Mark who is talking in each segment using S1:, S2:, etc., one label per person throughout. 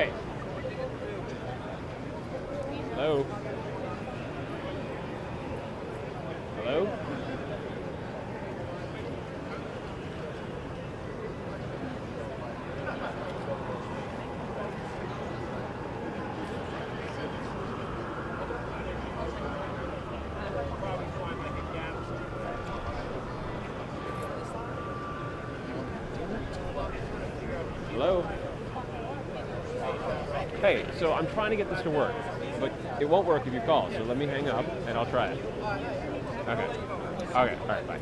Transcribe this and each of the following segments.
S1: Hey. Hello? Hello? Hello? Hey, so I'm trying to get this to work, but it won't work if you call, so let me hang up and I'll try it. Okay. Okay, all right, bye.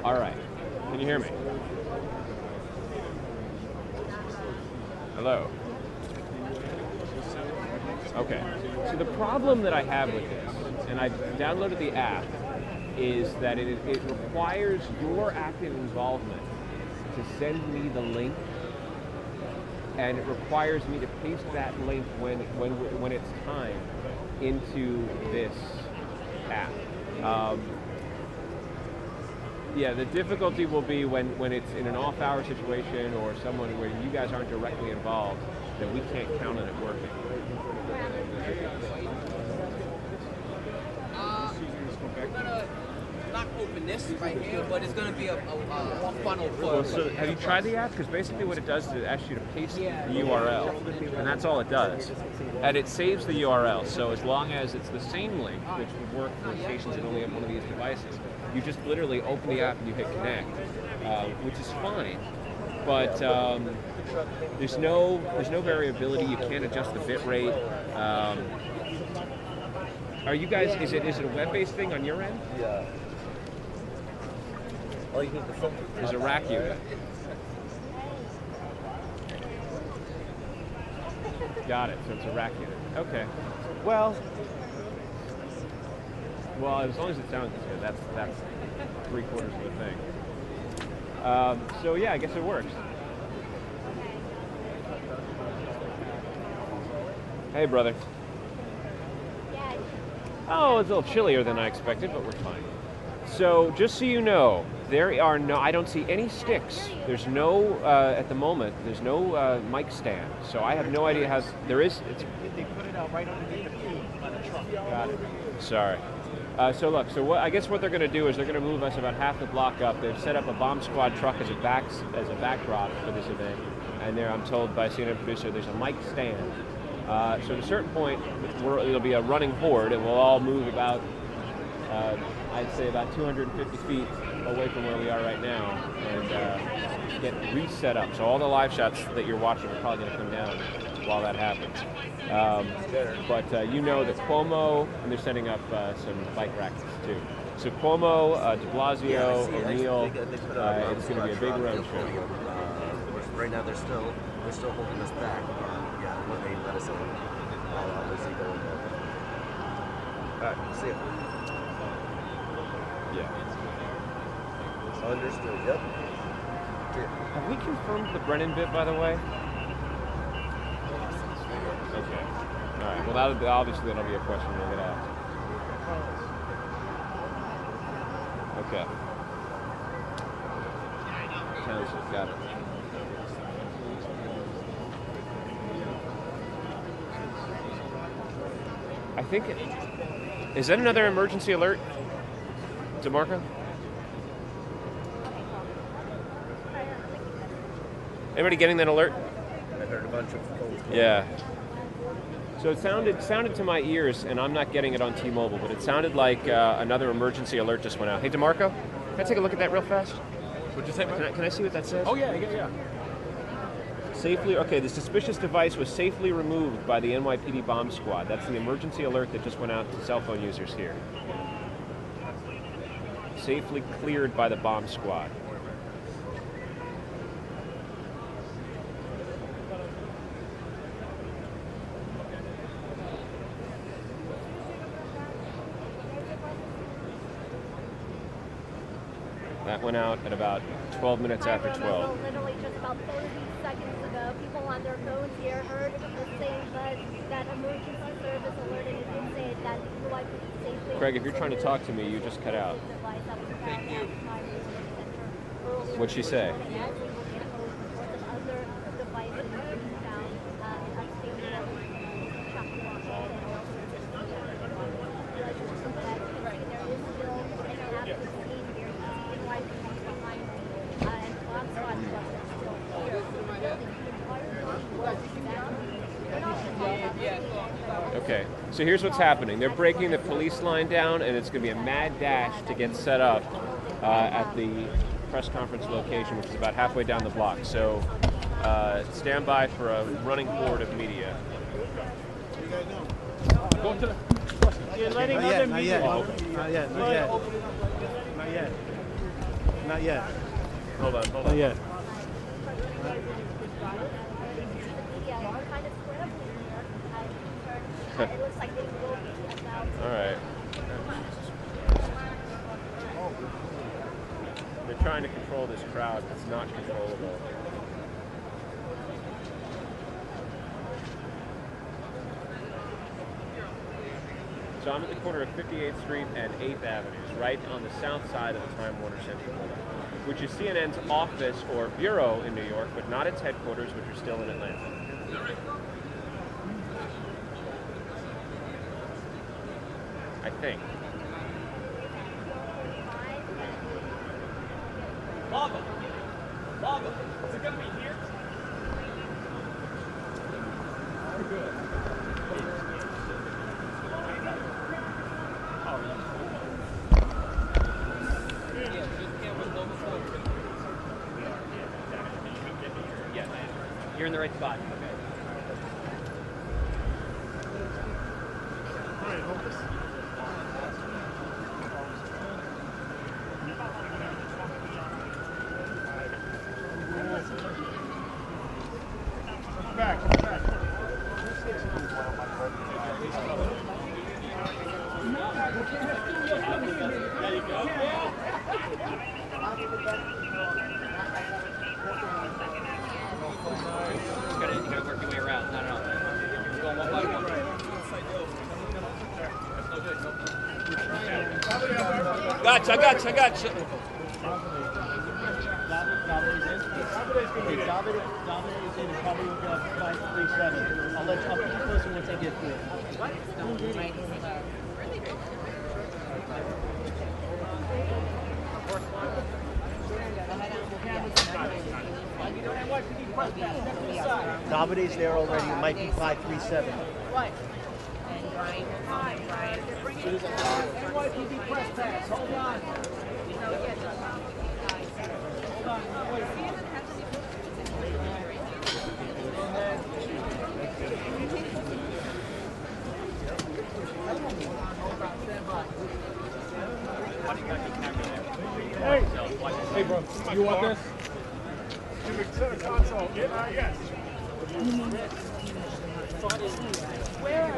S1: All right, can you hear me? Hello? Okay, so the problem that I have with this, and I've downloaded the app, is that it requires your active involvement to send me the link, and it requires me to paste that link when it's time into this app. Yeah, the difficulty will be when it's in an off-hour situation or someone where you guys aren't directly involved, that we can't count on it working.
S2: We're gonna not open this right here, but it's gonna be a funnel for.
S1: Well, so have you tried the app? Because basically what it does is it asks you to paste the URL, and that's all it does. And it saves the URL, so as long as it's the same link, which would work for stations that only have one of these devices, you just literally open the app and you hit connect, which is fine. But there's no variability. You can't adjust the bit rate. Are you guys? Is it a web-based thing on your end?
S3: Yeah. Oh, you need the filter.
S1: There's a rack unit. Got it. So it's a rack unit. Okay. Well, as long as it sounds good, that's 3/4 of the thing. So yeah, I guess it works. Hey, brother. Oh, it's a little chillier than I expected, but we're fine. So, just so you know, there are no, I don't see any sticks. There's no, at the moment, there's no mic stand. So I have no idea how, there is, it's...
S4: They put it out right underneath the pew by the truck.
S1: Got it. Sorry. So look, I guess what they're going to do is they're going to move us about half the block up. They've set up a bomb squad truck as a backdrop for this event. And there, I'm told by CNN producer, there's a mic stand. So at a certain point, it'll be a running horde, and we'll all move about, I'd say about 250 feet away from where we are right now, and get reset up. So all the live shots that you're watching are probably going to come down while that happens. But you know that Cuomo, and they're setting up some bike racks too. So Cuomo, de Blasio, O'Neill, it's going to be a big road show.
S3: Right now they're still holding us back. When they let us in, I'll obviously go in there. Alright, see ya. Yeah. Understood, yep.
S1: Have we confirmed the Brennan bit, by the way? Okay. Alright, well obviously that'll be a question we'll get asked. Okay. Sounds good, got it. I think is that another emergency alert, DeMarco? Anybody getting that alert?
S3: I heard a bunch of phones.
S1: Yeah. So it sounded to my ears, and I'm not getting it on T-Mobile, but it sounded like another emergency alert just went out. Hey, DeMarco, can I take a look at that real fast?
S4: What'd you say, Mike?
S1: Can I see what that says?
S4: Oh, yeah.
S1: Safely, okay, the suspicious device was safely removed by the NYPD bomb squad. That's the emergency alert that just went out to cell phone users here. Safely cleared by the bomb squad. That went out at about 12 minutes after 12.
S5: Literally just about 30 seconds ago, people on their phones here heard the same buzz, that emergency service alert, and it did say that you like to safely...
S1: Craig, if you're trying to talk to me, you just cut out.
S2: Thank you.
S5: earlier.
S1: What'd she say?
S5: Yes, reports of other devices being found in upstate New York, shocking also, and also there is still an active scene here. NYPD behind me, and bomb squad trucks are still here. The building, the entire building was evacuated. We're not going to talk about this.
S1: Okay, so here's what's happening. They're breaking the police line down, and it's going to be a mad dash to get set up at the press conference location, which is about halfway down the block. So stand by for a running horde of media.
S4: Go to the. You're letting other media.
S6: Not yet. Not yet.
S1: Hold on.
S6: Not yet.
S5: It looks like they will be about.
S1: All right. They're trying to control this crowd. It's not controllable. So I'm at the corner of 58th Street and 8th Avenues, right on the south side of the Time Warner Center building, which is CNN's office or bureau in New York, but not its headquarters, which are still in Atlanta. I think.
S4: Lava. Lava. Is it going to be here?
S2: You're in the right spot. You gotta work your way around. No. Just going one by one.
S4: Gotcha.
S6: David is in. Probably will go 537. I'll put you closer once I get through. Davide's there already. It might be 537.
S7: Right. NYPD press pass. Hold on.
S4: Hey, bro. You want this? Yes.
S7: Where are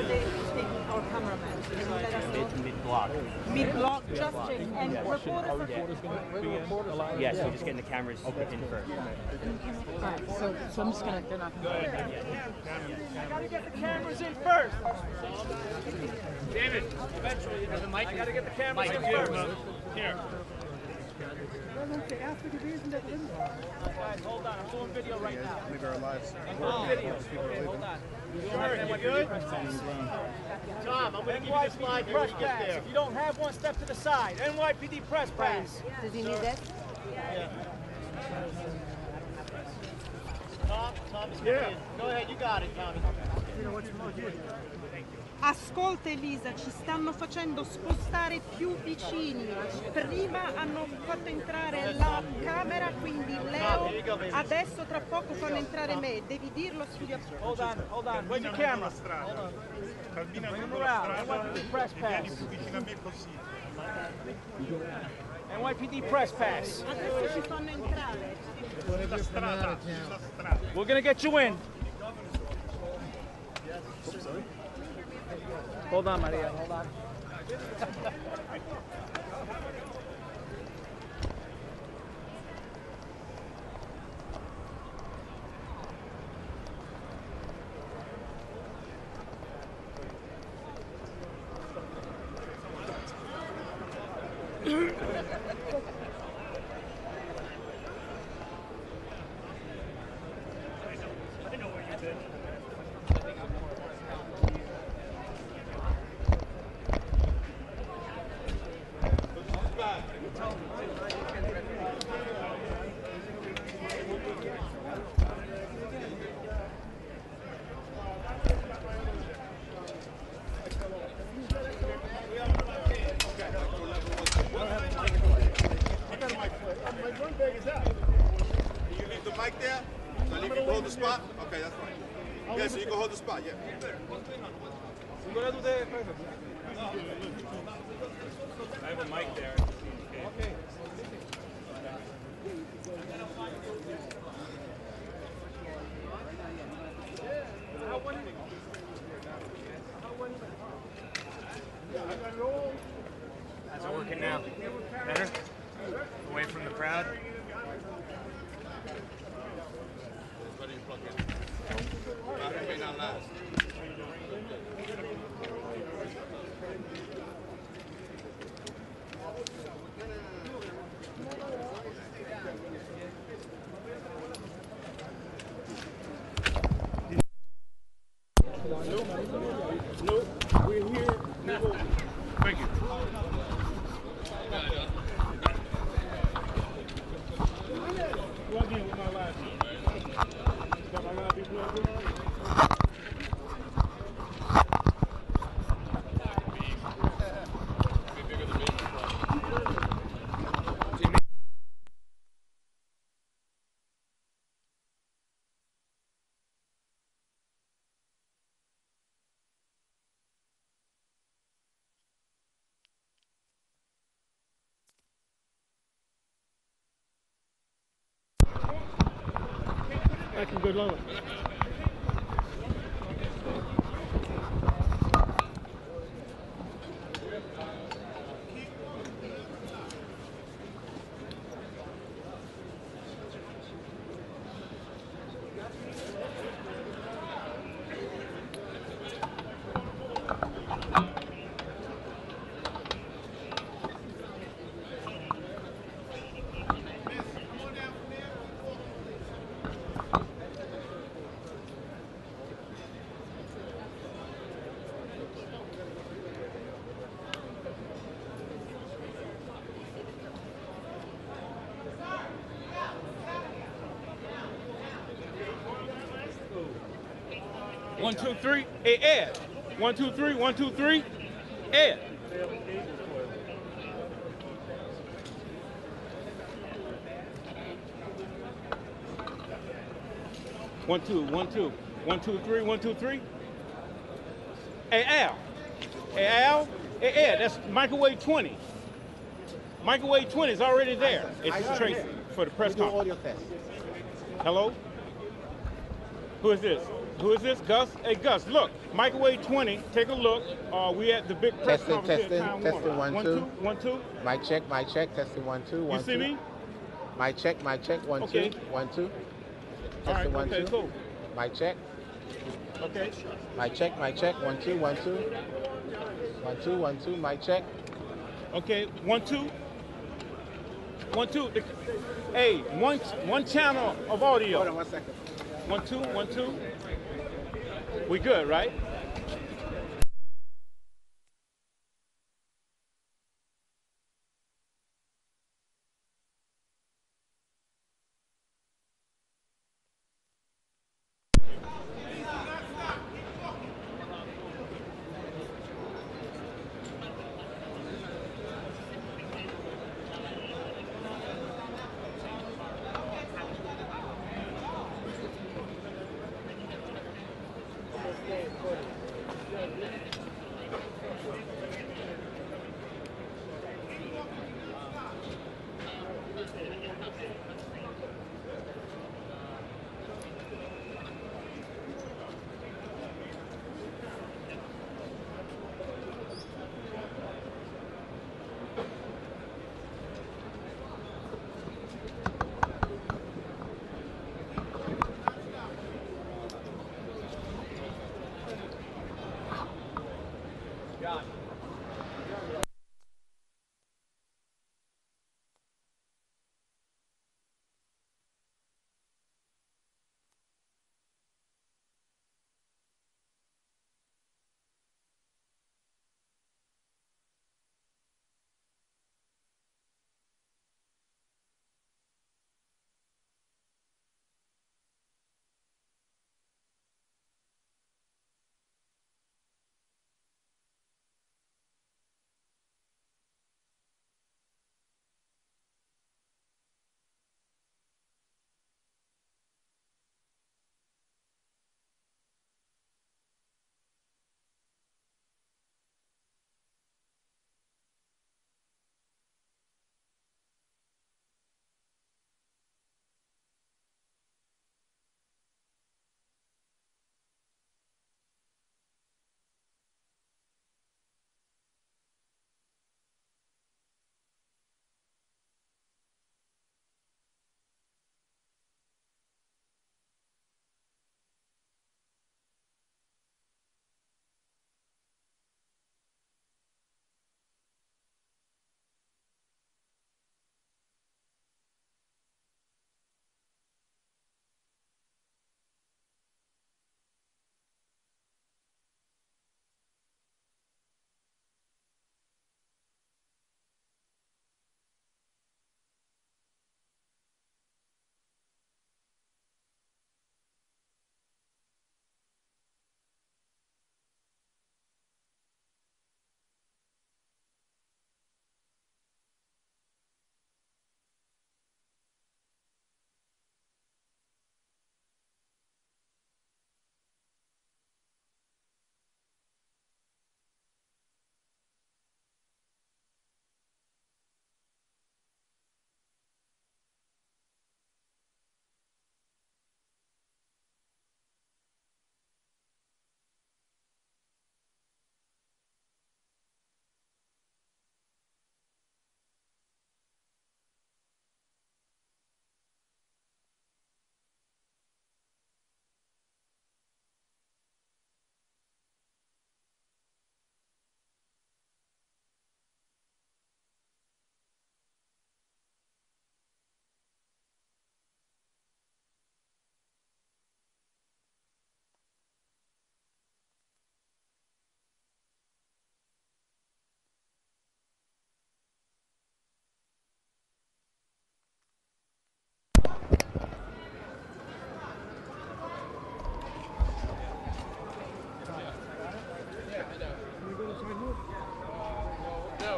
S7: they taking our cameraman? Can you let us know?
S8: Mid-block.
S7: Mid-block, just change. And reporters are...
S8: Yes, we're just getting the cameras in first.
S7: Alright, so I'm just gonna... They're not gonna...
S4: I gotta get the cameras in first. David, eventually, I gotta get the cameras in first. Here.
S7: Guys, hold on. I'm doing video right now.
S6: Leave our lives.
S7: I'm doing video. Okay, hold on.
S4: You good?
S7: Tom, I'm gonna give you this slide here when you get there. If you don't have one, step to the side. NYPD press pass.
S9: Does he need this?
S7: Tom's in. Go ahead, you got it, Tommy.
S9: Ascolta Elisa, ci stanno facendo spostare più vicini. Prima hanno fatto entrare la camera, quindi Leo. Adesso tra poco fanno entrare me. Devi dirlo studio.
S7: Hold on. Where's your camera? Hold on. Bring him around. NYPD press pass. NYPD press pass.
S9: Adesso ci fanno entrare.
S7: We're gonna get you in. Hold on, Maria. Hold on.
S10: hold the spot? Okay, that's fine. Yeah, so you can hold the spot, yeah.
S4: I have a mic there. Okay.
S8: How's it working now? Better? Away from the crowd?
S10: Ready to plug in. Battery may not last.
S7: No, we're here.
S10: Thank you.
S7: Plug in with my last name. But I gotta be plugged in. Thank you, good luck.
S11: One, two, three. Hey, Ed. 1, 2, 3. 1, 2, 3. Ed. One, two, 1, 2. 1, 2, 3. 1, 2, 3. Hey, Al. Hey, Al. Hey, Ed. That's microwave 20. Microwave 20 is already there. It's Tracy for the press conference.
S6: Audio test.
S11: Hello? Who is this? Who is this? Gus? Hey, Gus, look. Microwave 20. Take a look. We at the big press
S12: Testing,
S11: conference
S12: testing,
S11: here at Time
S12: testing,
S11: Warner.
S12: 1, 2.
S11: 1, 2.
S12: Mic check, testing, 1, 2, 1,
S11: You see
S12: 2.
S11: me?
S12: Mic check, 1,
S11: Okay.
S12: 2, 1, 2.
S11: All right,
S12: Testing, 1,
S11: okay,
S12: 2.
S11: cool.
S12: Mic check.
S11: Okay.
S12: Mic check, 1, 2, 1, 2. 1, 2, 1, 2, mic check.
S11: Okay, 1, 2. 1, 2. Hey, one channel of audio.
S12: Hold on 1 second.
S11: 1, 2, 1, 2. We good, right?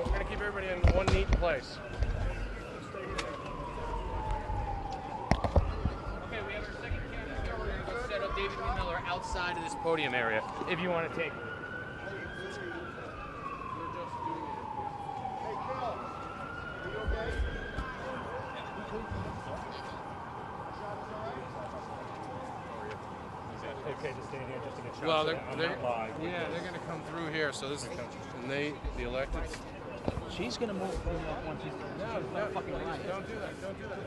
S8: So we're gonna keep everybody in one neat place. Okay, we have our second camera. We're gonna go set up David Lee Miller outside of this podium area, if you want to take it.
S13: Okay to stand here just to get shots.
S8: Well,
S13: I'm not live.
S8: yeah, they're gonna come through here. So this is, and the electeds.
S6: She's gonna move once she's
S8: No, fucking don't do that. Don't do that.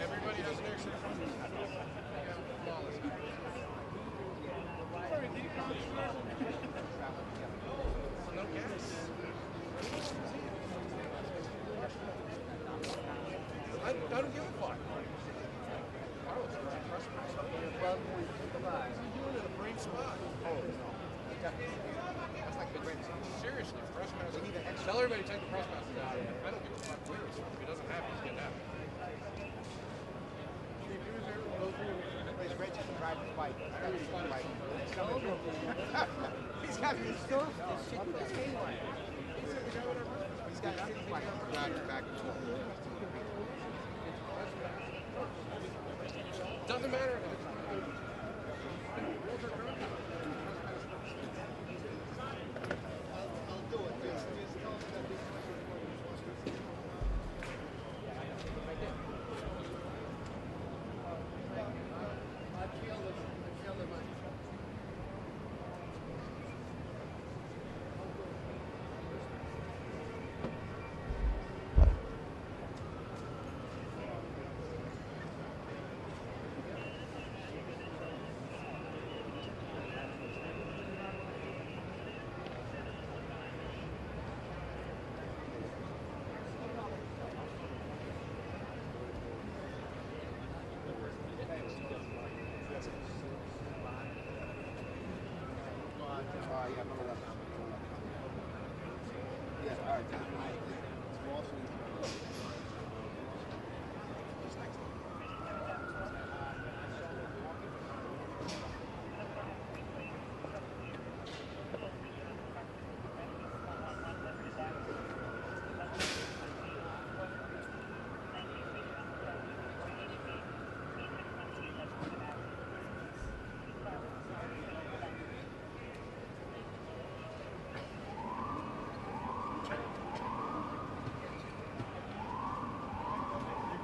S8: Everybody has their no gas. I don't give a fuck. Seriously, press mask. Tell everybody to take the press mask out. I don't give a fuck where it's from. If he doesn't have it, he's getting out.
S2: He's got me surf this shit with his hand on it. He's got back and forth.
S8: Doesn't matter.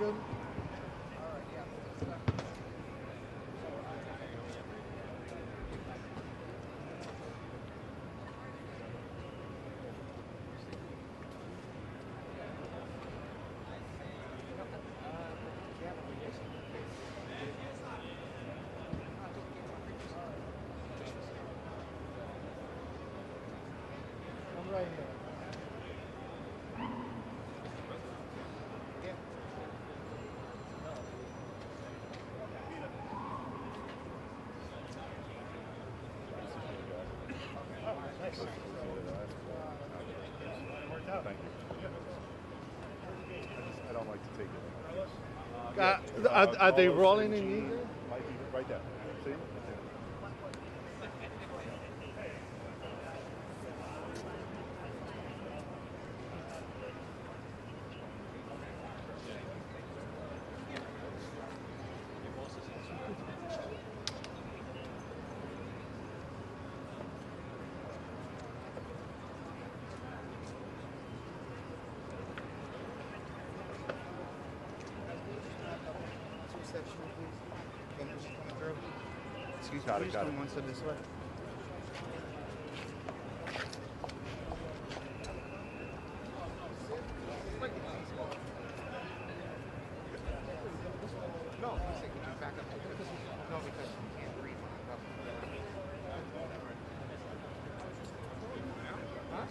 S12: Good. I'm right here.
S13: Thank you. I don't like to take it.
S12: Are they rolling in here?
S13: Might be right there. See?
S2: Excuse
S13: Got
S2: me,
S13: it, got it.
S2: one step this way. No, he's saying, can you back up? No, because you can't breathe. Huh?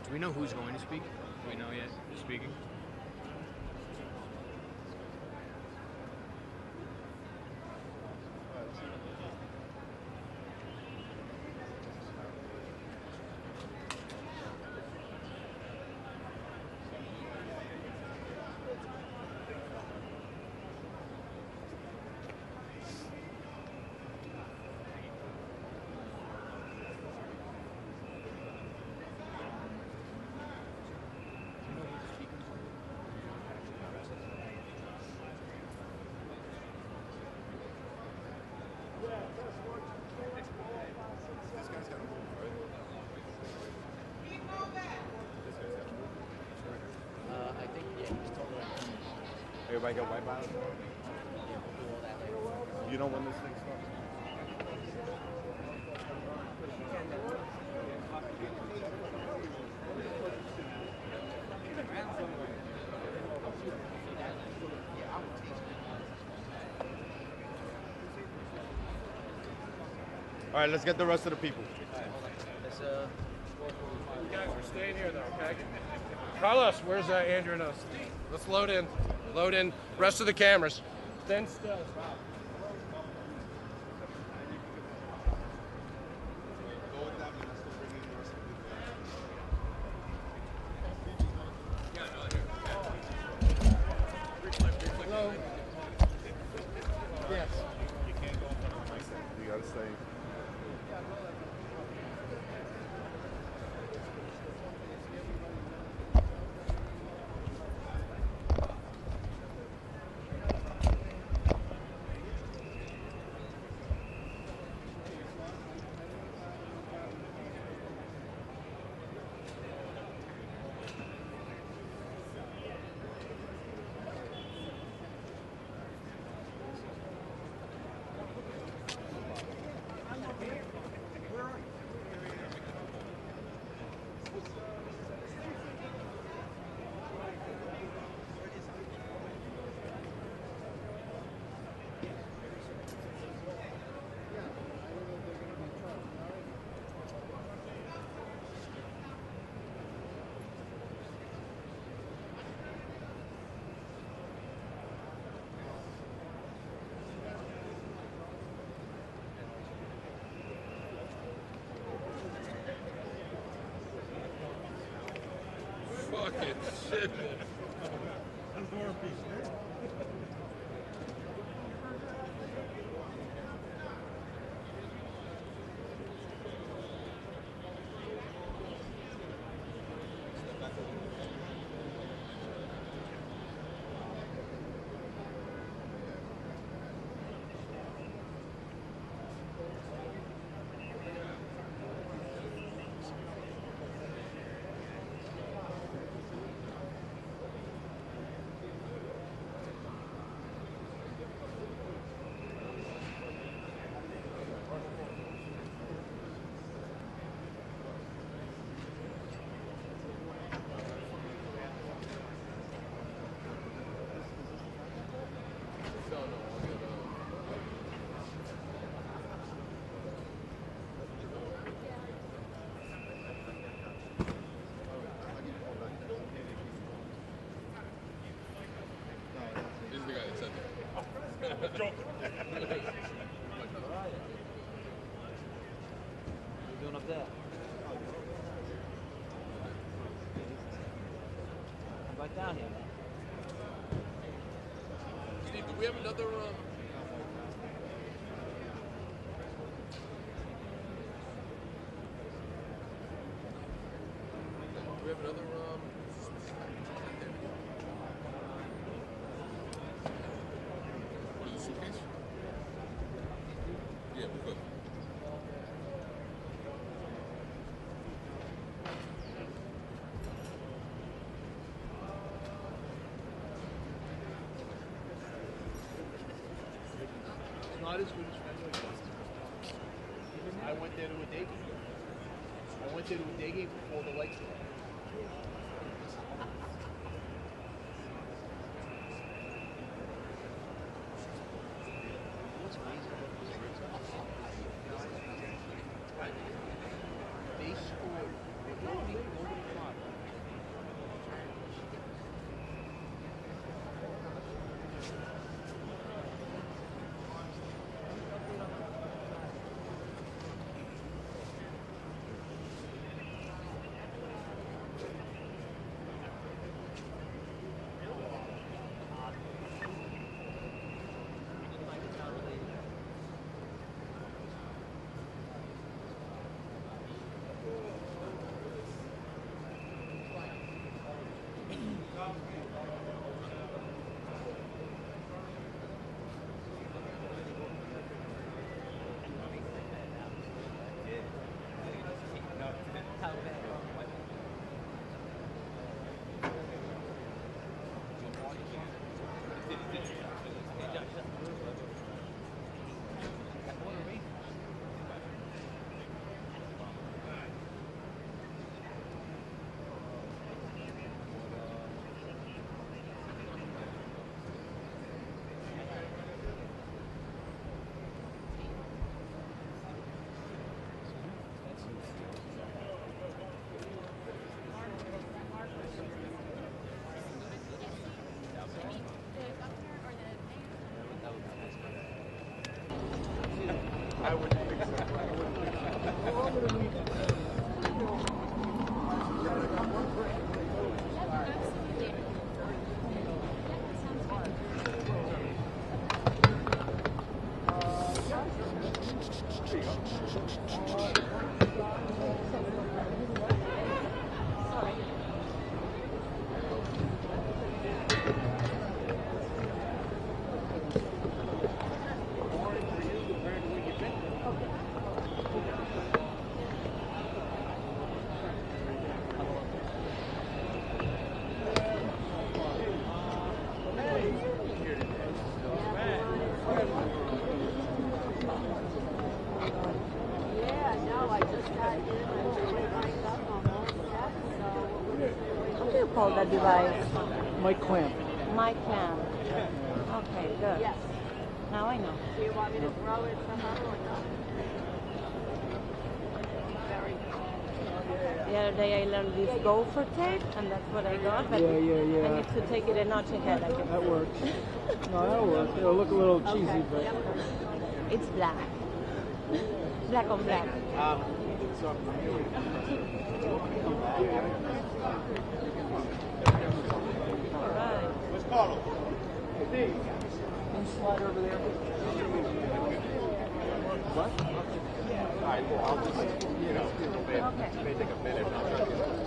S4: Do we know who's going to speak? Do we know yet who's speaking?
S2: I think, yeah, he's totally
S12: Everybody got white bottles?
S2: do all that later.
S13: You know when this thing starts?
S12: All right, let's get the rest of the people.
S2: Let's,
S8: You guys are staying here though, okay? Carlos, where's Andrew and us? Let's load in. Load in. Rest of the cameras. Stand still.
S13: Hello. Yes. You can't go in front of the mic. You gotta stay.
S10: Fucking shit. This is the guy that said that.
S7: Joke.
S2: What are you doing up there? Come back down here.
S10: Steve, do we have another do we have another what is the suitcase? Yeah, we're good.
S6: It's not as good as Fenway Park. I went there to a day game. I went there to a day game before the lights were on. What's amazing about this Red Sox? They scored nobody caught.
S13: I wouldn't think so. I wouldn't think so.
S14: What do you call that device?
S7: Mic clamp.
S14: Mic clamp. Okay, good.
S5: Yes.
S14: Now I know.
S5: Do you want me to throw it somehow or not? Very good.
S14: The other day I learned this gopher tape, and that's what I got. But
S7: Yeah.
S14: I need to take it a notch ahead, I guess.
S7: That works. No, that'll work. It'll look a little cheesy, but
S14: It's black. Black on black. All right.
S13: Where's Carlos?
S7: can you slide over there? What?
S13: All right, well, I'll just, it may take a minute. I'll try to get it.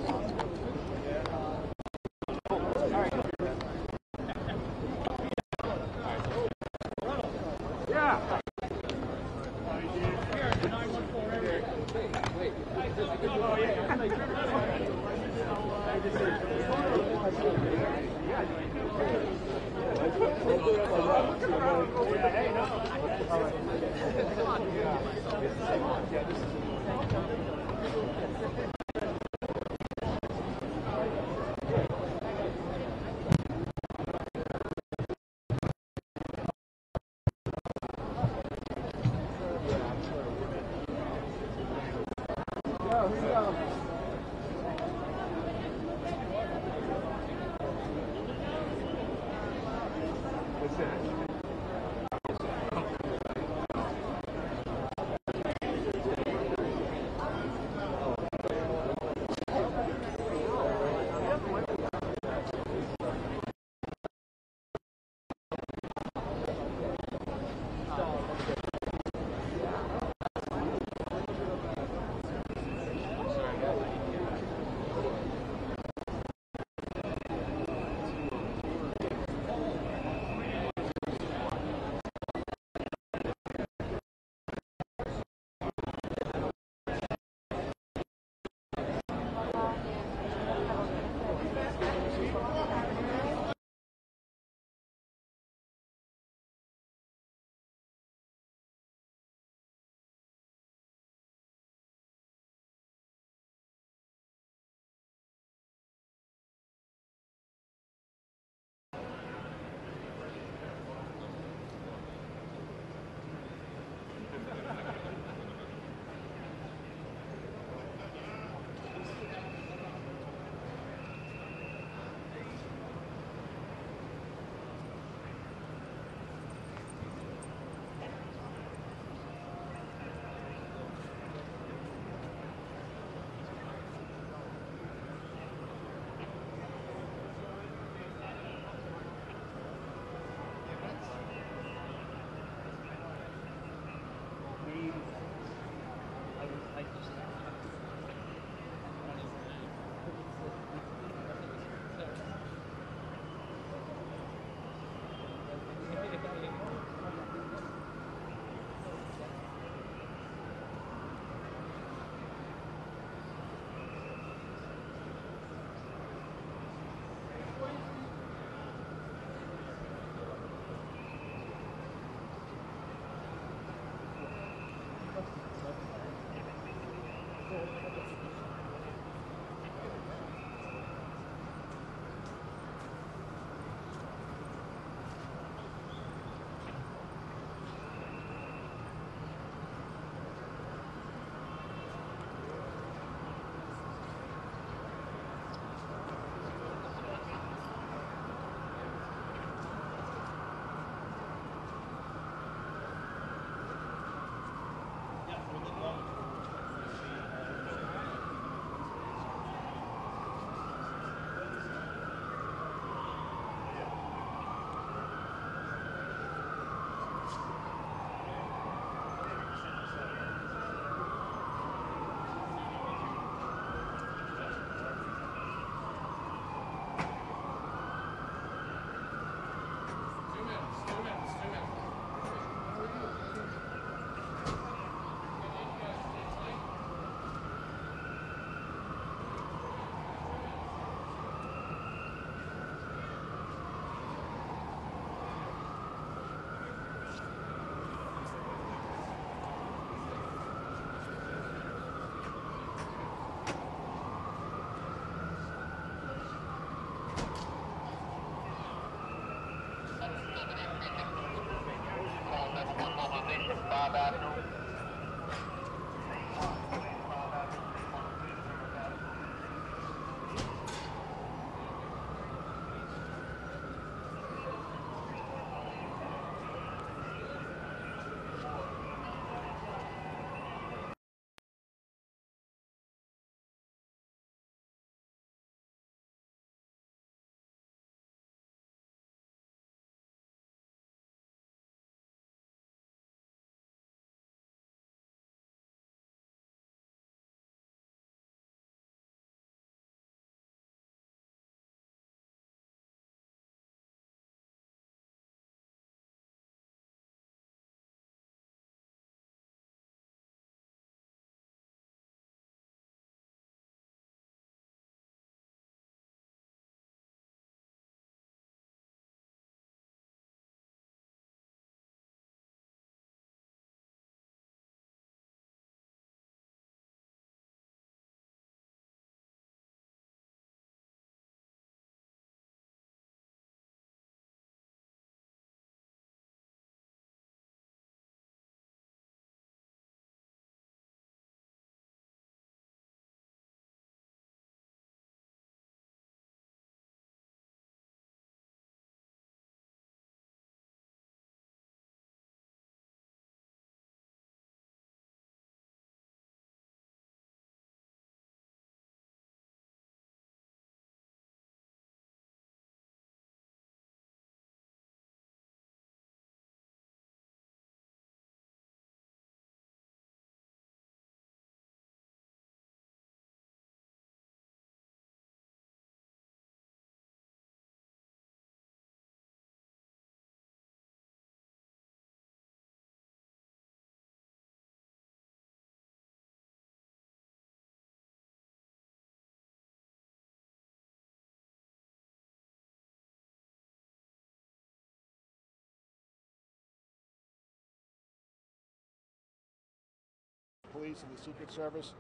S15: Police and the Secret Service.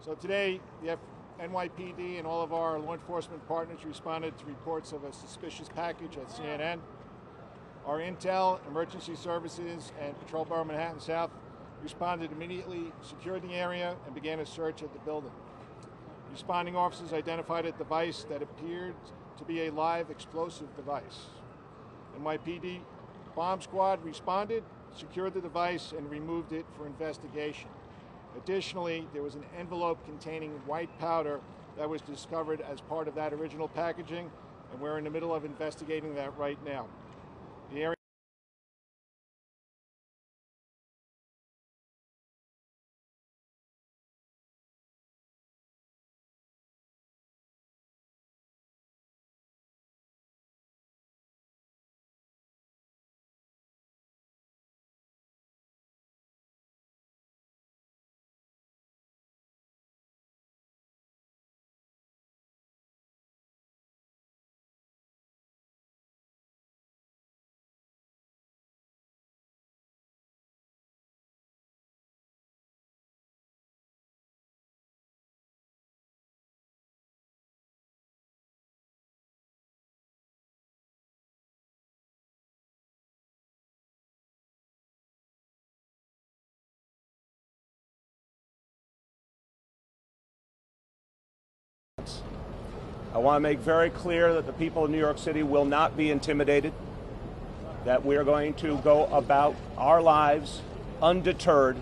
S15: So today, the NYPD and all of our law enforcement partners responded to reports of a suspicious package at CNN. Our Intel, Emergency Services, and Patrol Borough Manhattan South responded immediately, secured the area, and began a search of the building. Responding officers identified a device that appeared to be a live explosive device. NYPD bomb squad responded, secured the device, and removed it for investigation. Additionally, there was an envelope containing white powder that was discovered as part of that original packaging, and we're in the middle of investigating that right now. The area
S16: I want to make very clear that the people of New York City will not be intimidated, that we are going to go about our lives undeterred,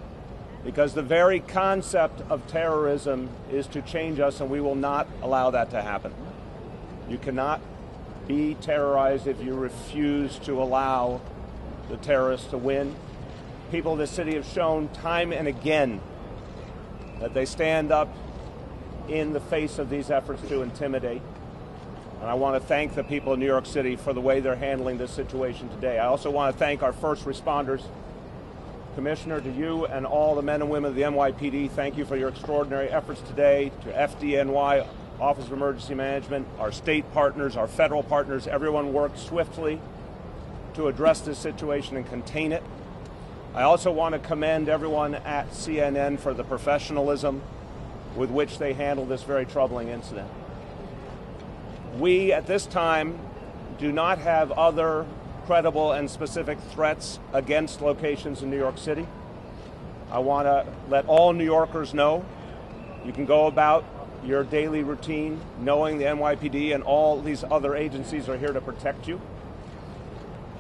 S16: because the very concept of terrorism is to change us, and we will not allow that to happen. You cannot be terrorized if you refuse to allow the terrorists to win. People of this city have shown time and again that they stand up in the face of these efforts to intimidate. And I want to thank the people of New York City for the way they're handling this situation today. I also want to thank our first responders. Commissioner, to you and all the men and women of the NYPD, thank you for your extraordinary efforts today. To FDNY, Office of Emergency Management, our state partners, our federal partners, everyone worked swiftly to address this situation and contain it. I also want to commend everyone at CNN for the professionalism with which they handled this very troubling incident. We, at this time, do not have other credible and specific threats against locations in New York City. I want to let all New Yorkers know you can go about your daily routine knowing the NYPD and all these other agencies are here to protect you.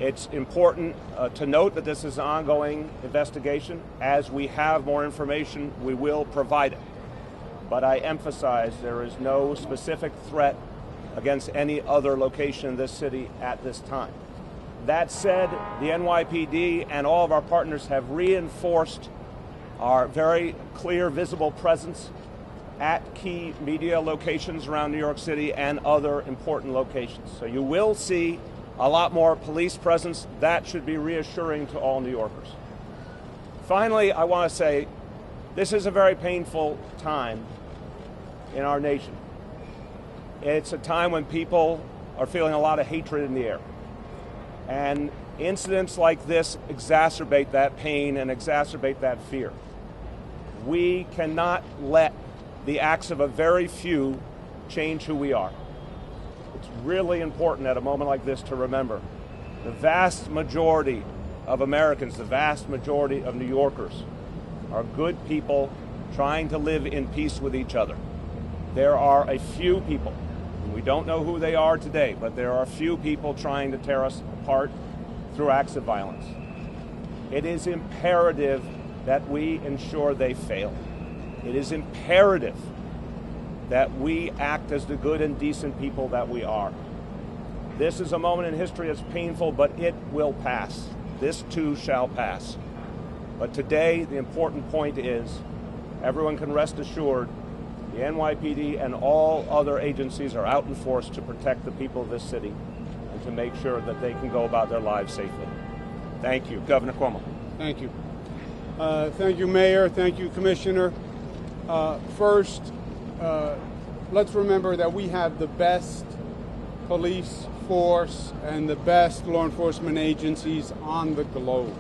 S16: It's important to note that this is an ongoing investigation. As we have more information, we will provide it. But I emphasize there is no specific threat against any other location in this city at this time. That said, the NYPD and all of our partners have reinforced our very clear, visible presence at key media locations around New York City and other important locations. So you will see a lot more police presence. That should be reassuring to all New Yorkers. Finally, I want to say this is a very painful time in our nation. It's a time when people are feeling a lot of hatred in the air. And incidents like this exacerbate that pain and exacerbate that fear. We cannot let the acts of a very few change who we are. It's really important at a moment like this to remember the vast majority of Americans, the vast majority of New Yorkers are good people trying to live in peace with each other. There are a few people, and we don't know who they are today, but there are a few people trying to tear us apart through acts of violence. It is imperative that we ensure they fail. It is imperative that we act as the good and decent people that we are. This is a moment in history that's painful, but it will pass. This too shall pass. But today, the important point is everyone can rest assured the NYPD and all other agencies are out in force to protect the people of this city and to make sure that they can go about their lives safely. Thank you. Governor Cuomo.
S17: Thank you. Thank you, Mayor. Thank you, Commissioner. First, let's remember that we have the best police force and the best law enforcement agencies on the globe.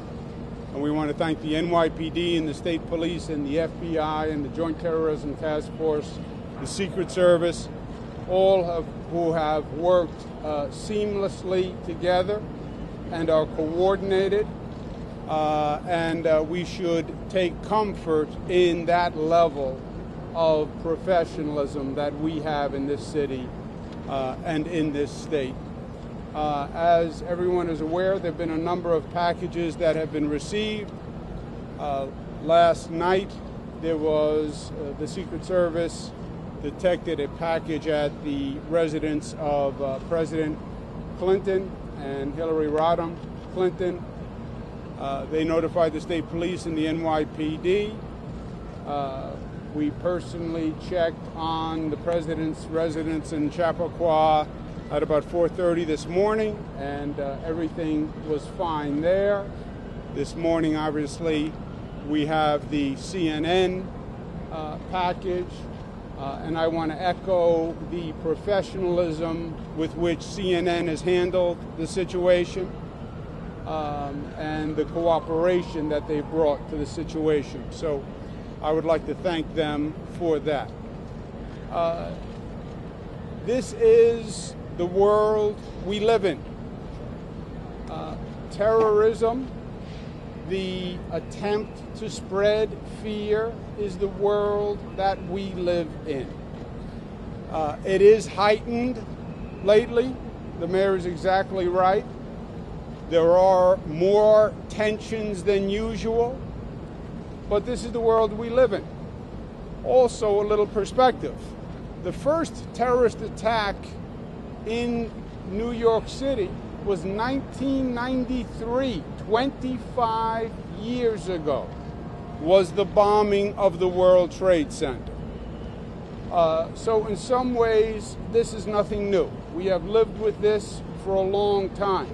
S17: And we want to thank the NYPD and the state police and the FBI and the Joint Terrorism Task Force, the Secret Service, all who have worked seamlessly together and are coordinated. And we should take comfort in that level of professionalism that we have in this city and in this state. As everyone is aware, there have been a number of packages that have been received. Last night, there was the Secret Service detected a package at the residence of President Clinton and Hillary Rodham Clinton. They notified the state police and the NYPD. We personally checked on the president's residence in Chappaqua at about 4:30 this morning, and everything was fine there. This morning, obviously, we have the CNN package, and I want to echo the professionalism with which CNN has handled the situation and the cooperation that they brought to the situation. So I would like to thank them for that. This is the world we live in. Terrorism, the attempt to spread fear, is the world that we live in. It is heightened lately. The mayor is exactly right. There are more tensions than usual, but this is the world we live in. Also, a little perspective. The first terrorist attack in New York City was 1993, 25 years ago, was the bombing of the World Trade Center. So in some ways, this is nothing new. We have lived with this for a long time.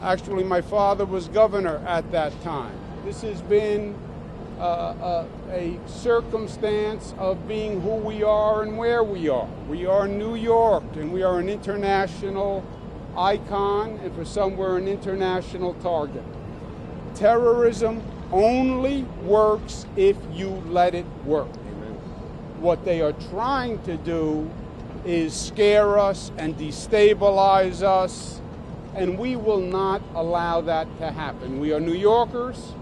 S17: Actually, my father was governor at that time. This has been a circumstance of being who we are and where we are. We are New York, and we are an international icon, and for some, we're an international target. Terrorism only works if you let it work. Amen. What they are trying to do is scare us and destabilize us, and we will not allow that to happen. We are New Yorkers.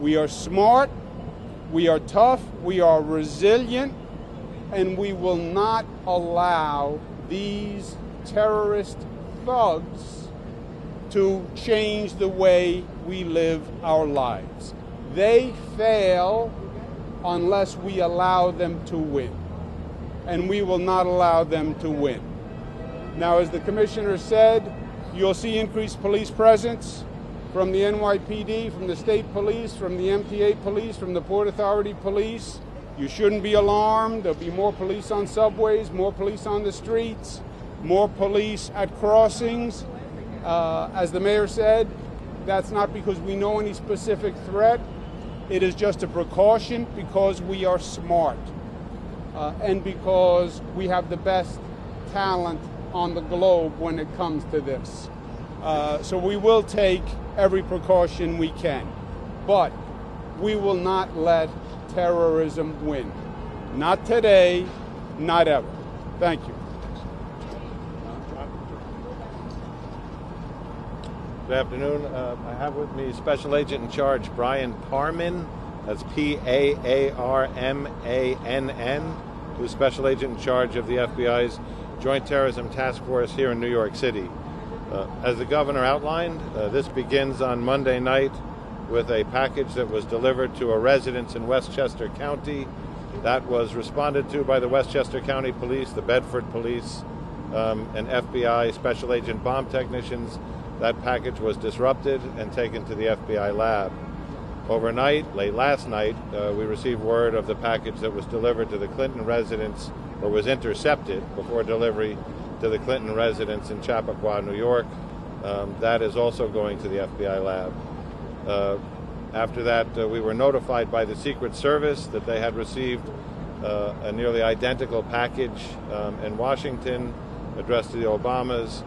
S17: We are smart. We are tough. We are resilient. And we will not allow these terrorist thugs to change the way we live our lives. They fail unless we allow them to win. And we will not allow them to win. Now, as the commissioner said, you'll see increased police presence from the NYPD, from the state police, from the MTA police, from the Port Authority police. You shouldn't be alarmed. There'll be more police on subways, more police on the streets, more police at crossings. As the mayor said, that's not because we know any specific threat. It is just a precaution because we are smart and because we have the best talent on the globe when it comes to this. So we will take every precaution we can, but we will not let terrorism win. Not today, not ever. Thank you.
S18: Good afternoon. I have with me Special Agent in Charge Brian Parman. That's P-A-A-R-M-A-N-N, who's Special Agent in Charge of the FBI's Joint Terrorism Task Force here in New York City. As the governor outlined, this begins on Monday night with a package that was delivered to a residence in Westchester County. That was responded to by the Westchester County Police, the Bedford Police, and FBI Special Agent bomb technicians. That package was disrupted and taken to the FBI lab. Overnight, late last night, we received word of the package that was delivered to the Clinton residence, or was intercepted before delivery to the Clinton residence in Chappaqua, New York. That is also going to the FBI lab. After that, we were notified by the Secret Service that they had received a nearly identical package in Washington addressed to the Obamas.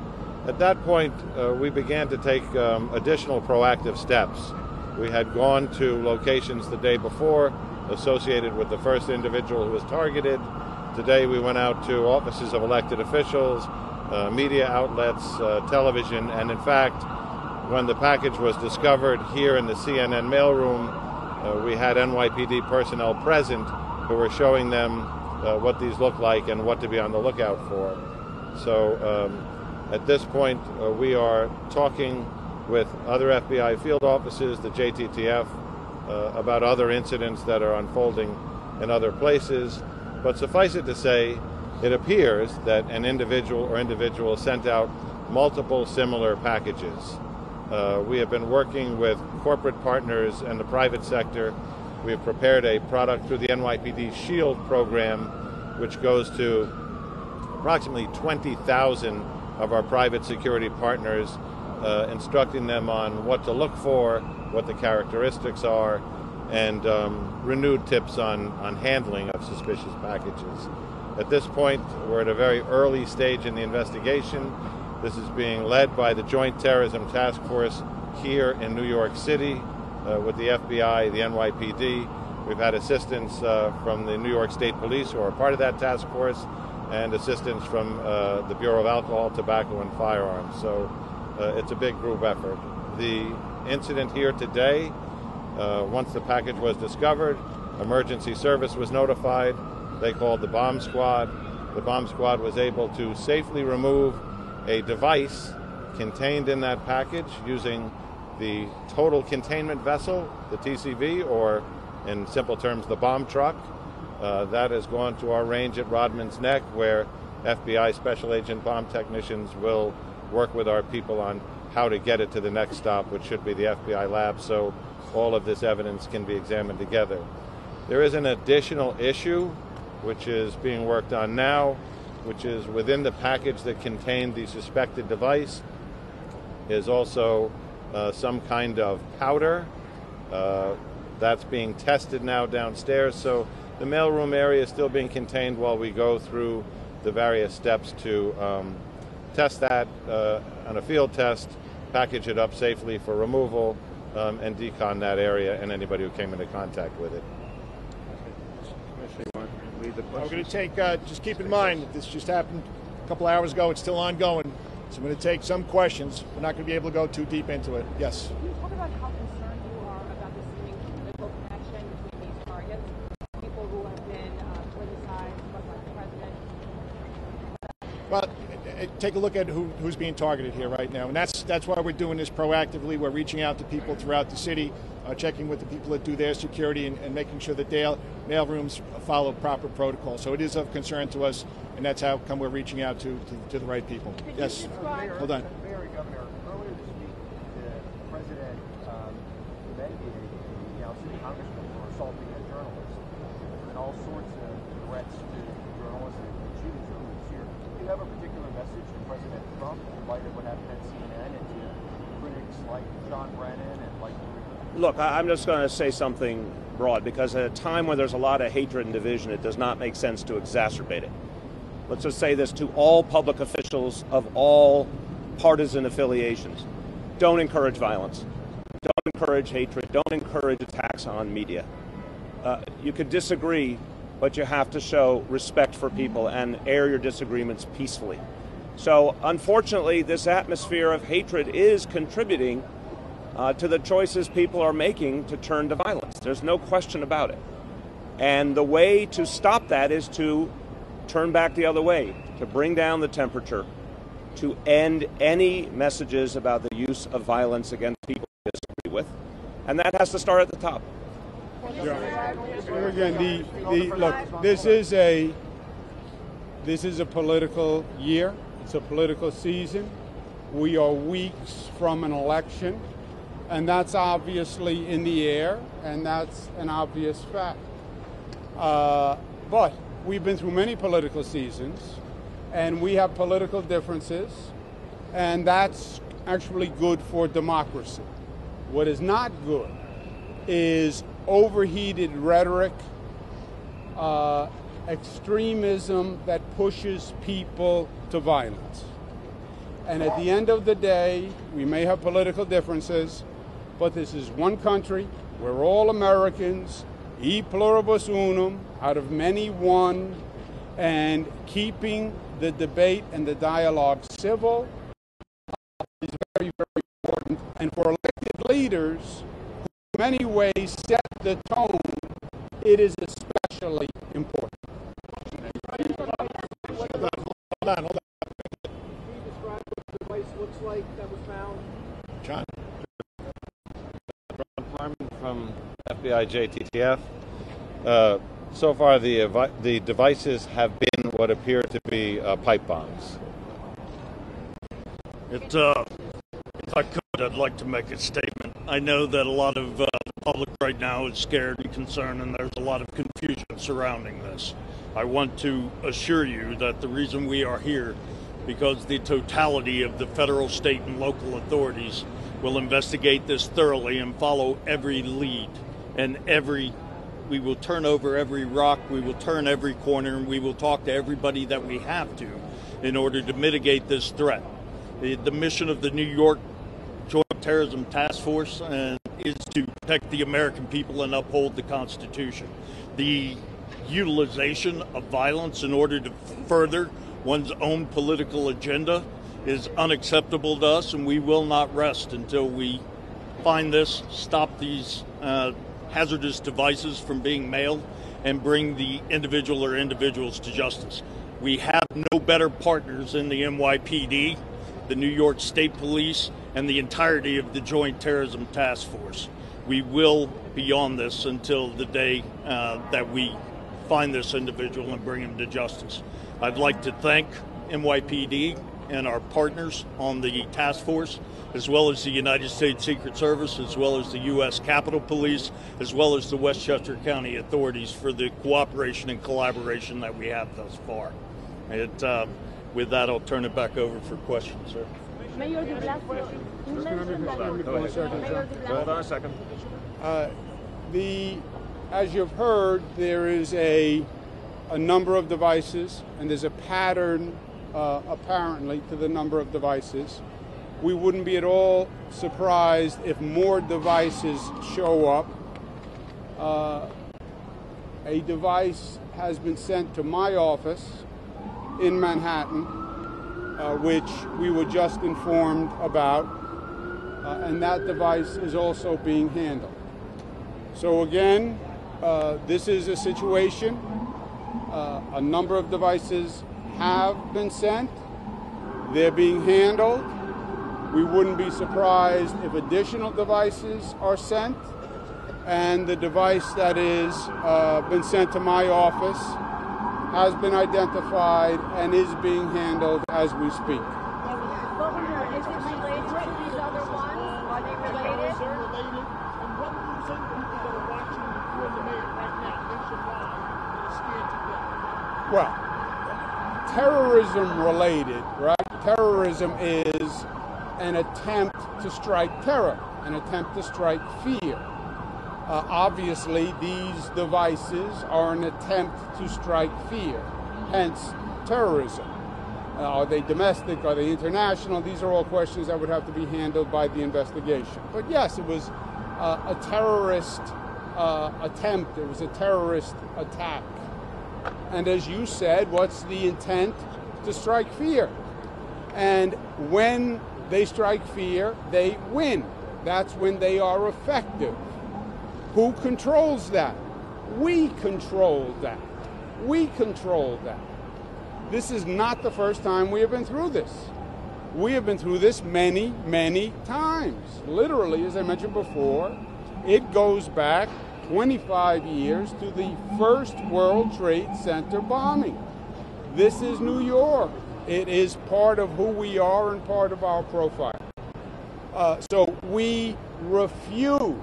S18: At that point, we began to take additional proactive steps. We had gone to locations the day before associated with the first individual who was targeted. Today we went out to offices of elected officials, media outlets, television, and in fact, when the package was discovered here in the CNN mailroom, we had NYPD personnel present who were showing them what these look like and what to be on the lookout for. So at this point, we are talking with other FBI field offices, the JTTF, about other incidents that are unfolding in other places. But suffice it to say, it appears that an individual or individuals sent out multiple similar packages. We have been working with corporate partners and the private sector. We have prepared a product through the NYPD SHIELD program, which goes to approximately 20,000 of our private security partners, instructing them on what to look for, what the characteristics are, and renewed tips on handling of suspicious packages. At this point, we're at a very early stage in the investigation. This is being led by the Joint Terrorism Task Force here in New York City with the FBI, the NYPD. We've had assistance from the New York State Police, who are part of that task force, and assistance from the Bureau of Alcohol, Tobacco, and Firearms. So it's a big group effort. The incident here today, once the package was discovered, emergency service was notified. They called the bomb squad. The bomb squad was able to safely remove a device contained in that package using the total containment vessel, the TCV, or in simple terms, the bomb truck. That has gone to our range at Rodman's Neck, where FBI Special Agent bomb technicians will work with our people on how to get it to the next stop, which should be the FBI lab, so all of this evidence can be examined together. There is an additional issue which is being worked on now, which is within the package that contained the suspected device is also some kind of powder. That's being tested now downstairs, so the mailroom area is still being contained while we go through the various steps to test that on a field test, package it up safely for removal, and decon that area and anybody who came into contact with it.
S15: We're going to take, just keep in mind, this just happened a couple hours ago, it's still ongoing, so I'm going to take some questions. We're not going to be able to go too deep into it. Yes?
S19: Can you talk about how concerned you are about this seeming political connection between these targets? People who have been politicized, but like the president?
S15: Well, take a look at who's being targeted here right now, and that's why we're doing this proactively. We're reaching out to people throughout the city, checking with the people that do their security, and making sure that their mailrooms follow proper protocol. So it is of concern to us, and that's how come we're reaching out to the right people. Yes. Hold on.
S13: Mayor, Governor, earlier this week, the president investigated city congressman for assaulting a journalist, and all sorts of threats to journalists and shootings earlier this year. Do you have a particular message to President Trump in light of what happened at CNN and to critics like John Brennan and like?
S16: Look, I'm just going to say something broad, because at a time when there's a lot of hatred and division, it does not make sense to exacerbate it. Let's just say this to all public officials of all partisan affiliations. Don't encourage violence. Don't encourage hatred. Don't encourage attacks on media. You could disagree, but you have to show respect for people and air your disagreements peacefully. So, unfortunately, this atmosphere of hatred is contributing to the choices people are making to turn to violence. There's no question about it. And the way to stop that is to turn back the other way, to bring down the temperature, to end any messages about the use of violence against people we disagree with. And that has to start at the top.
S17: Again, look, this is a political year. It's a political season. We are weeks from an election, and that's obviously in the air, and that's an obvious fact. But we've been through many political seasons, and we have political differences, and that's actually good for democracy. What is not good is overheated rhetoric, extremism that pushes people to violence. And at the end of the day, we may have political differences, but this is one country. We're all Americans, e pluribus unum, out of many one, and keeping the debate and the dialogue civil is very, very important. And for elected leaders, who in many ways set the tone, it is especially important.
S6: Hold on. Can you describe what the device looks like that was found?
S18: John. From FBI JTTF. So far, the devices have been what appear to be pipe bombs.
S20: If I could, I'd like to make a statement. I know that a lot of the public right now is scared and concerned, and there's a lot of confusion surrounding this. I want to assure you that the reason we are here, because the totality of the federal, state, and local authorities will investigate this thoroughly and follow every lead, and we will turn over every rock, we will turn every corner, and we will talk to everybody that we have to in order to mitigate this threat. The mission of the New York Joint Terrorism Task Force is to protect the American people and uphold the Constitution. The utilization of violence in order to further one's own political agenda is unacceptable to us, and we will not rest until we find this, stop these hazardous devices from being mailed, and bring the individual or individuals to justice. We have no better partners in the NYPD, the New York State Police, and the entirety of the Joint Terrorism Task Force. We will be on this until the day that we find this individual and bring him to justice. I'd like to thank NYPD and our partners on the task force, as well as the United States Secret Service, as well as the U.S. Capitol Police, as well as the Westchester County authorities for the cooperation and collaboration that we have thus far. With that, I'll turn it back over for questions, sir.
S5: Mayor de Blasio, you mentioned that
S1: Hold on a second.
S17: As you've heard, there is a number of devices, and there's a pattern apparently to the number of devices. We wouldn't be at all surprised if more devices show up. A device has been sent to my office in Manhattan, which we were just informed about, and that device is also being handled. So again, this is a situation. A number of devices have been sent. They're being handled. We wouldn't be surprised if additional devices are sent. And the device that is been sent to my office has been identified and is being handled as we speak.
S5: Governor, is it related to these other ones? Are they related?
S6: Is it related? And what percent of people that are watching you and the mayor right now nationwide are scared to death?
S17: Well, terrorism related, right? Terrorism is an attempt to strike terror, an attempt to strike fear. Obviously, these devices are an attempt to strike fear, hence terrorism. Are they domestic? Are they international? These are all questions that would have to be handled by the investigation. But yes, it was a terrorist attempt. It was a terrorist attack. And as you said, what's the intent? To strike fear. And when they strike fear, they win. That's when they are effective. Who controls that? We control that. We control that. This is not the first time we have been through this. We have been through this many, many times. Literally, as I mentioned before, it goes back 25 years to the first World Trade Center bombing. This is New York. It is part of who we are and part of our profile. So we refuse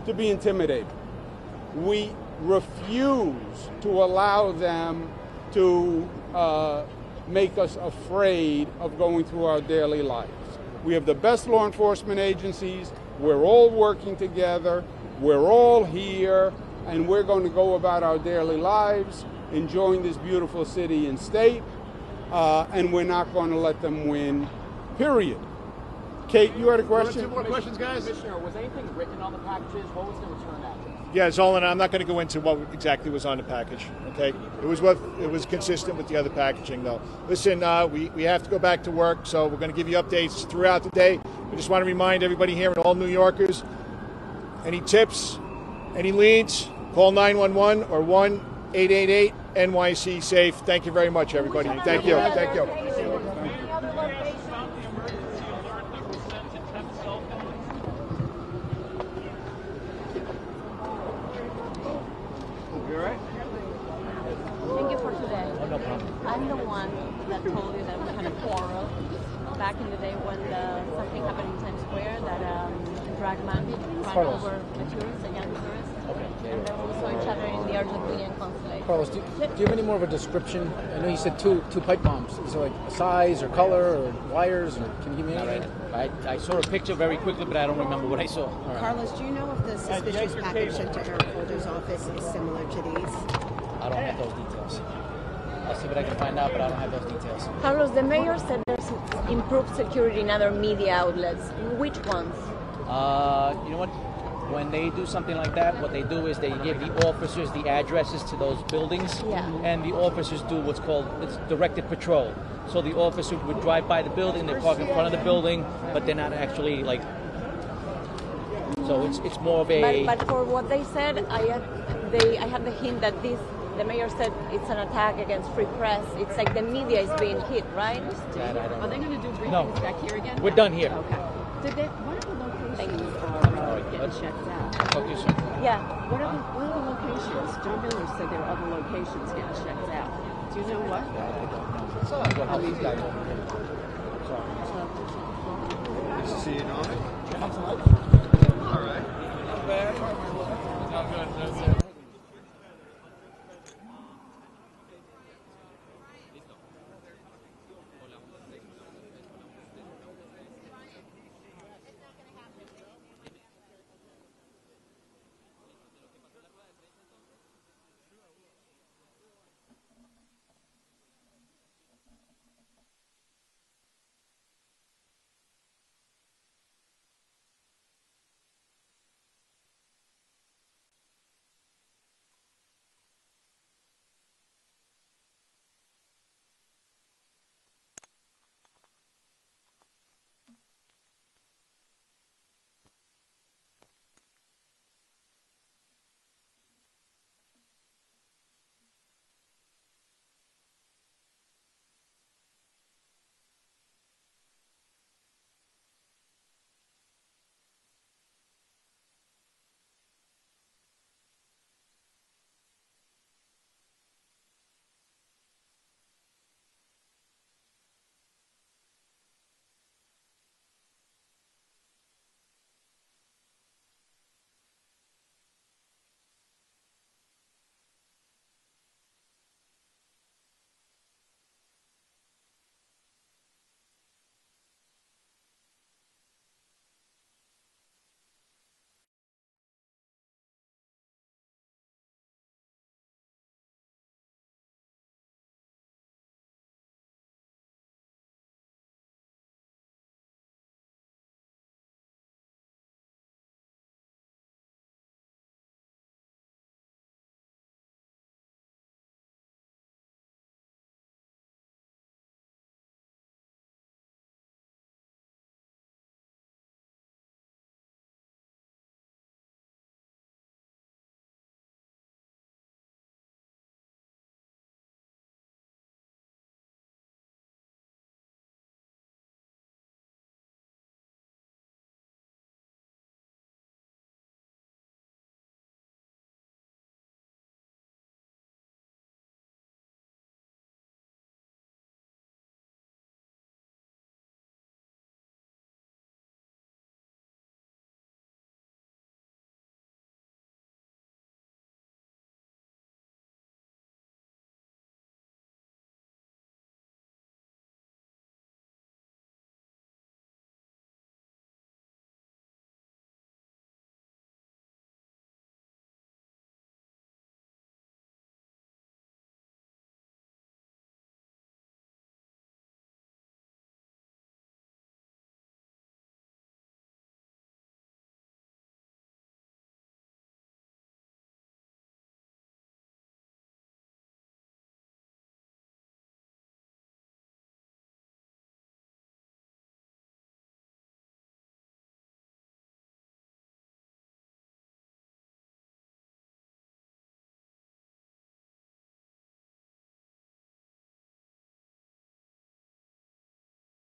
S17: to be intimidated. We refuse to allow them to make us afraid of going through our daily lives. We have the best law enforcement agencies. We're all working together. We're all here, and we're going to go about our daily lives, enjoying this beautiful city and state, and we're not going to let them win, period. Kate, you had a question?
S6: Two more questions, guys.
S13: Commissioner, was anything written on the packages? What was the return address?
S15: Yeah, it's all in. I'm not going to go into what exactly was on the package. Okay, it was consistent with the other packaging, though. Listen, we have to go back to work, so we're going to give you updates throughout the day. We just want to remind everybody here and all New Yorkers: any tips, any leads, call 911 or 1-888-NYC-SAFE. Thank you very much, everybody. Thank you. Thank you.
S14: Thank you for today.
S13: Oh, no problem.
S14: I'm the one that told you that we had a quarrel back in the day when something happened in Times Square that drag man ran over the tourists, a young tourist.
S13: Okay.
S14: And then we saw each other in the Argentinian consulate.
S13: Carlos, do you have any more of a description? I know you said two pipe bombs. Is there like size or color or wires? Or can you give me anything?
S21: I saw a picture very quickly, but I don't remember what I saw.
S22: Carlos, do you know if the suspicious package sent to Eric Holder's office is similar to these?
S13: I don't have those details. I'll see what I can find out, but I don't have those details.
S14: Carlos, the mayor said there's improved security in other media outlets. Which ones?
S21: You know what? When they do something like that, what they do is they give the officers the addresses to those buildings, and the officers do what's called directed patrol. So the officer would drive by the building, they park in front of the building, but they're not actually like. So it's more of a.
S14: But for what they said, I have the hint that the mayor said it's an attack against free press. It's like the media is being hit, right?
S19: Are they going to do briefings
S21: No.
S19: back here again?
S21: We're done here.
S19: Okay. What other locations are getting checked out?
S21: Talk to you soon.
S14: Yeah.
S19: What other locations? John Miller said there are other locations getting checked out. Do you know what?
S10: Nice to see you, Dominic. All right. Not bad. Not good.